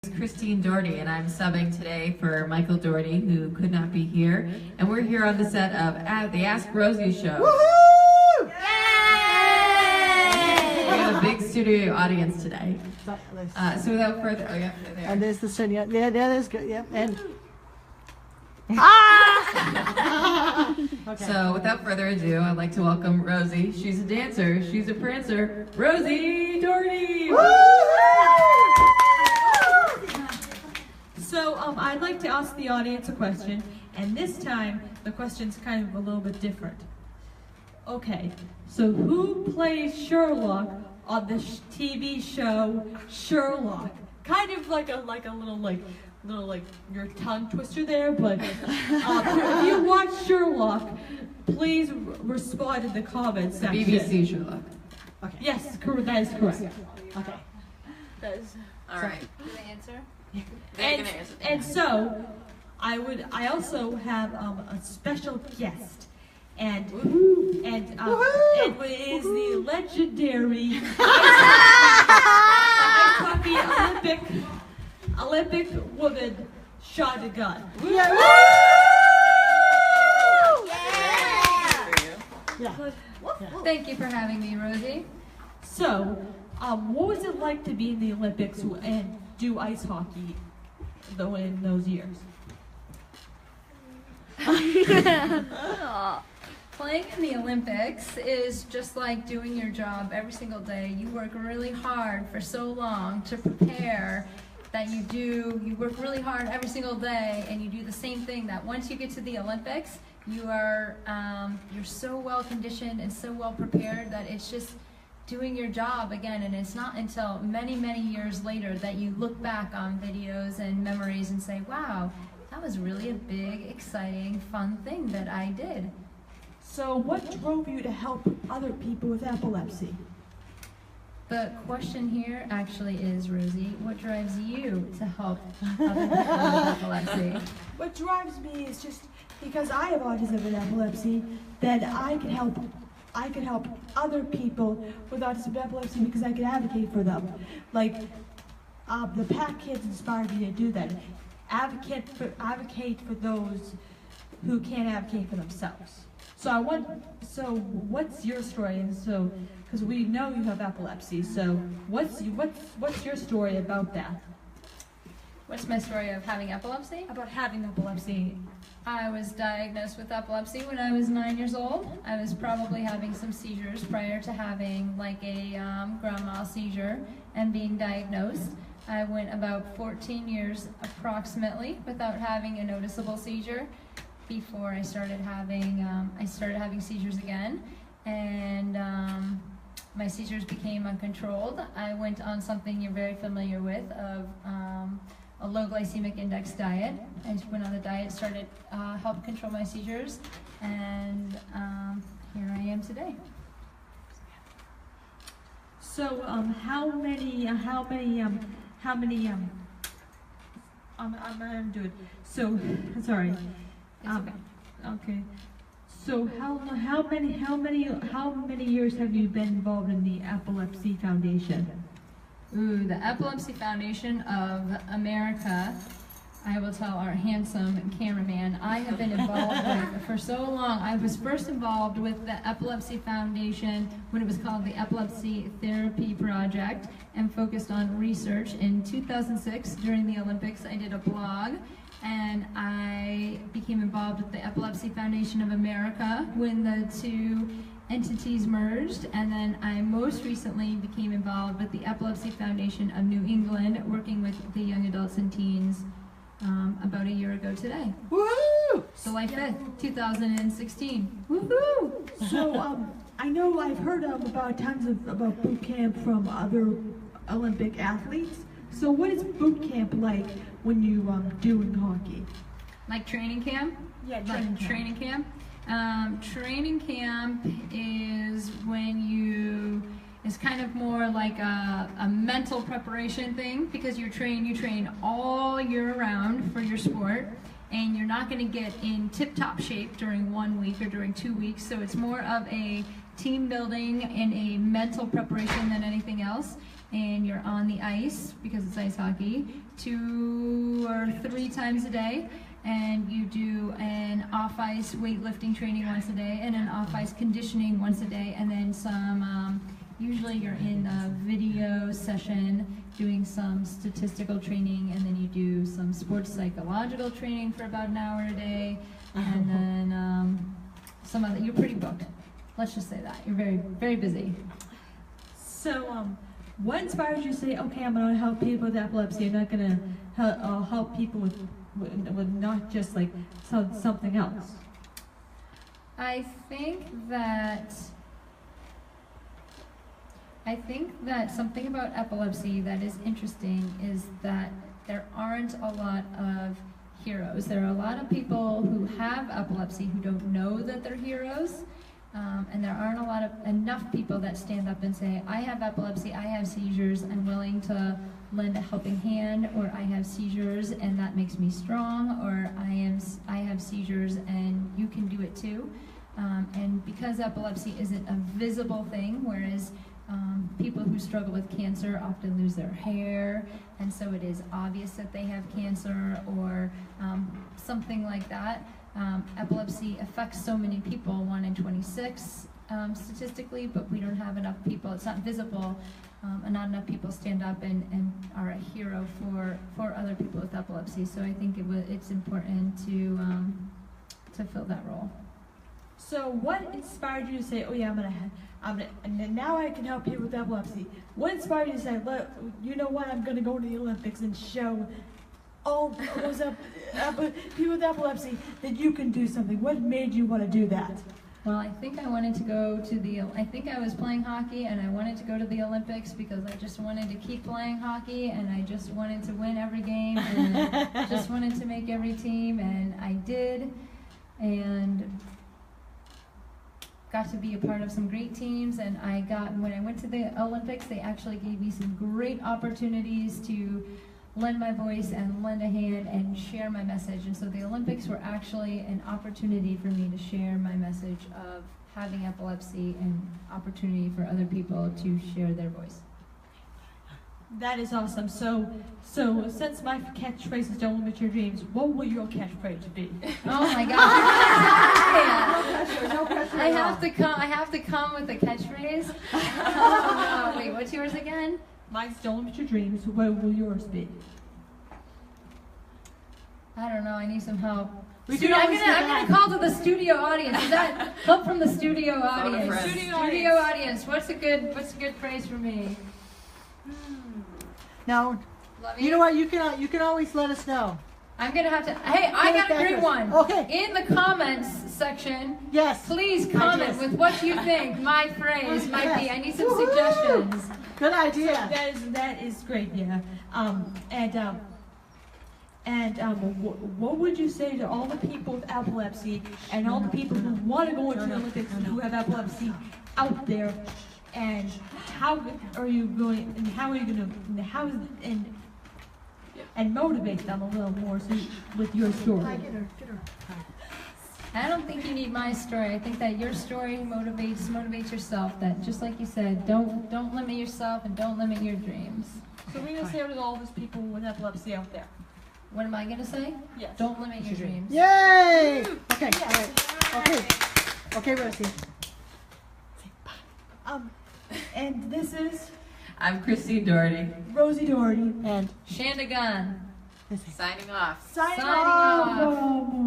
Christine Doherty, and I'm subbing today for Michael Doherty, who could not be here. And we're here on the set of the Ask Rosie show. Woohoo! Yay! We have a big studio audience today. So without further, oh yeah, there. And there's the studio. Yeah, that's good. Yep. And okay. So without further ado, I'd like to welcome Rosie. She's a dancer. She's a prancer. Rosie Doherty. So I'd like to ask the audience a question, and this time the question's kind of a little bit different. Okay, so who plays Sherlock on the TV show Sherlock? Kind of like a little your tongue twister there, but if you watch Sherlock, please respond in the comments section. BBC Sherlock. Okay. Yes, that is correct. Okay. That is all right. Can I answer? And so, I also have a special guest, and it is the legendary ice hockey Olympic woman, Shonda Gunn. Thank you for having me, Rosie. So, what was it like to be in the Olympics and do ice hockey though in those years? Playing in the Olympics is just like doing your job every single day. You work really hard for so long to prepare that you work really hard every single day, and you do the same thing that once you get to the Olympics, you're so well conditioned and so well prepared that it's just doing your job again. And it's not until many, many years later that you look back on videos and memories and say, wow, that was really a big, exciting, fun thing that I did. So what drove you to help other people with epilepsy? The question here actually is, Rosie, what drives you to help other people with epilepsy? What drives me is just because I have autism and epilepsy, that I can help other people with autism and epilepsy because I can advocate for them. Like, the PAC kids inspired me to do that. Advocate for those who can't advocate for themselves. So what's your story? And so, because we know you have epilepsy, so what's your story about that? What's my story of having epilepsy? About having epilepsy. I was diagnosed with epilepsy when I was 9 years old. I was probably having some seizures prior to having like a grand mal seizure and being diagnosed. I went about 14 years approximately without having a noticeable seizure before I started having seizures again, and my seizures became uncontrolled. I went on something you're very familiar with of a low glycemic index diet. I went on the diet, started help control my seizures, and here I am today. So how many I'm gonna do it. So sorry. Okay. So how many years have you been involved in the Epilepsy Foundation? Ooh, the Epilepsy Foundation of America, I will tell our handsome cameraman, I have been involved with for so long. I was first involved with the Epilepsy Foundation when it was called the Epilepsy Therapy Project and focused on research. In 2006, during the Olympics, I did a blog, and I became involved with the Epilepsy Foundation of America when the two entities merged, and then I most recently became involved with the Epilepsy Foundation of New England, working with the young adults and teens about a year ago today. woohoo! July 5th, 2016. Woohoo! So I know I've heard about boot camp from other Olympic athletes. So what is boot camp like when you doing hockey? Like training camp? Yeah, Training camp. Training camp is when it's kind of more like a mental preparation thing, because you train all year round for your sport, and you're not going to get in tip-top shape during 1 week or during 2 weeks, so it's more of a team building and a mental preparation than anything else. and you're on the ice, because it's ice hockey, 2 or 3 times a day. And you do an off-ice weightlifting training once a day, and an off-ice conditioning once a day, and then some, usually you're in a video session doing some statistical training, and then you do some sports psychological training for about an hour a day, and then some other, you're pretty booked. Let's just say that. You're very, very busy. So, what inspired you to say, okay, I'm going to help people with epilepsy, I'm not going to help people with not just like something else? I think that something about epilepsy that is interesting is that there aren't a lot of heroes. There are a lot of people who have epilepsy who don't know that they're heroes, and there aren't enough people that stand up and say, I have epilepsy, I have seizures, I'm willing to lend a helping hand, or I have seizures and that makes me strong, or I have seizures and you can do it too. And because epilepsy isn't a visible thing, whereas people who struggle with cancer often lose their hair, and so it is obvious that they have cancer or something like that. Epilepsy affects so many people, 1 in 26 statistically, but we don't have enough people, it's not visible, and not enough people stand up and are a hero for other people with epilepsy. So I think it's important to fill that role. So what inspired you to say, oh yeah, and now I can help people with epilepsy? What inspired you to say, look, you know what, I'm going to go to the Olympics and show all those people with epilepsy that you can do something? What made you want to do that? Well, I think I wanted to go to I think I was playing hockey and I wanted to go to the Olympics because I just wanted to keep playing hockey and I just wanted to win every game and just wanted to make every team, and I did, and got to be a part of some great teams. And when I went to the Olympics, they actually gave me some great opportunities to lend my voice and lend a hand and share my message. And so the Olympics were actually an opportunity for me to share my message of having epilepsy and opportunity for other people to share their voice. That is awesome. So since my catchphrase is "Don't limit your dreams," what will your catchphrase be? Oh my gosh! No pressure I at all. have to come with a catchphrase. Oh, no. Wait, what's yours again? Mine's "Don't limit your dreams." What will yours be? I don't know. I need some help. We I'm can always get gonna that. call to the studio audience. Is that help from the studio Phone a audience? friend. Studio audience. What's a good phrase for me? Now, Love you know what? You can always let us know. I'm gonna have to. Hey, I got a great one. Okay. In the comments section, Yes. please comment Ideas. with what you think my phrase might be. I need some suggestions. Good idea. That is great. Yeah. What would you say to all the people with epilepsy and all the people who want to go into the Olympics and who have epilepsy out there? And how are you going to and motivate them a little more with your story? I don't think you need my story. I think that your story motivates yourself. That just like you said, don't limit yourself and don't limit your dreams. So we're gonna say to all those people with epilepsy out there. What am I gonna say? Yes. Don't limit your dreams. Yay! Okay. All right. Okay, Rosie. And this is I'm Christine Doherty. Rosie Doherty. And Shandagun. this is Signing off. Signing Signing off. off.